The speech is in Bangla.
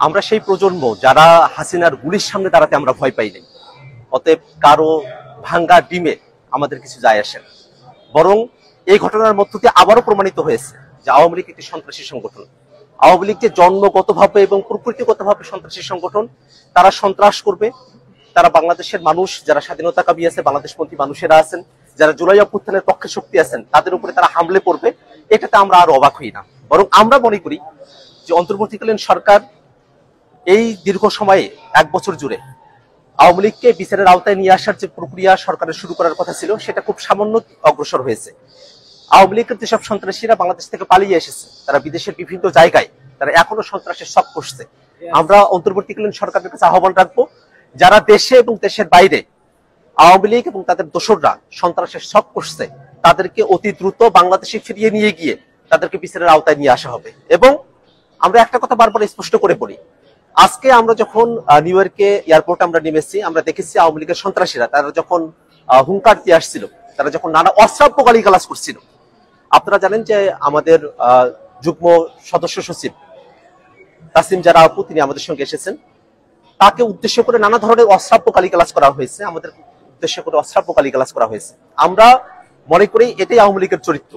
আমরা সেই প্রজন্ম যারা হাসিনার গুলির সামনে দাঁড়াতে আমরা ভয় পাই নাই। অতএব কারো ভাঙ্গা ডিমে আমাদের কিছু যায় আসে না। বরং এই ঘটনার মধ্য দিয়ে আবারও প্রমাণিত হয়েছে যে আওয়ামী লীগ একটি সন্ত্রাসী সংগঠন। আওয়ামী লীগ যে জন্মগতভাবে এবং প্রকৃতিগতভাবে সন্ত্রাসী সংগঠন, তারা সন্ত্রাস করবে। তারা বাংলাদেশের মানুষ যারা স্বাধীনতাকামী আছে, বাংলাদেশপন্থী মানুষেরা আছেন, যারা জুলাই অভ্যুত্থানের পক্ষে শক্তি আছেন, তাদের উপরে তারা হামলে পড়বে। এটাতে আমরা আর অবাক হই না। বরং আমরা মনে করি যে অন্তর্বর্তীকালীন সরকার এই দীর্ঘ সময়ে 1 বছর জুড়ে আওয়ামী লীগকে বিচারের আওতায় নিয়ে আসার যে প্রক্রিয়া সরকারের শুরু করার কথা ছিল, সেটা খুব সামান্য অগ্রসর হয়েছে। আওয়ামী লীগের যেসব সন্ত্রাসীরা বাংলাদেশ থেকে পালিয়ে এসেছে, তারা বিদেশের বিভিন্ন জায়গায় তারা এখনো সন্ত্রাসের শখ করছে। আমরা অন্তর্বর্তীকালীন সরকারের কাছে আহ্বান রাখবো, যারা দেশে এবং দেশের বাইরে আওয়ামী লীগ এবং তাদের দোসররা সন্ত্রাসের শখ করছে, তাদেরকে অতি দ্রুত বাংলাদেশে ফিরিয়ে নিয়ে গিয়ে তাদেরকে বিচারের আওতায় নিয়ে আসা হবে। এবং আমরা একটা কথা বারবার স্পষ্ট করে বলি, আজকে আমরা যখন নিউ ইয়র্কে এয়ারপোর্টে আমরা নেমেছি, আমরা দেখেছি আওয়ামী লীগের সন্ত্রাসীরা তারা যখন হুঙ্কার দিয়ে আসছিল, তারা যখন নানা অশ্রাব্য গালিগালাজ করছিল। আপনারা জানেন যে আমাদের যুগ্ম সদস্য সচিব তাসিম জারা আপু, তিনি আমাদের সঙ্গে এসেছেন। তাকে উদ্দেশ্য করে নানা ধরনের অশ্রাব্য গালিগালাজ করা হয়েছে, আমাদের উদ্দেশ্য করে অশ্রাব্য গালিগালাজ করা হয়েছে। আমরা মনে করি এটাই আওয়ামী লীগের চরিত্র।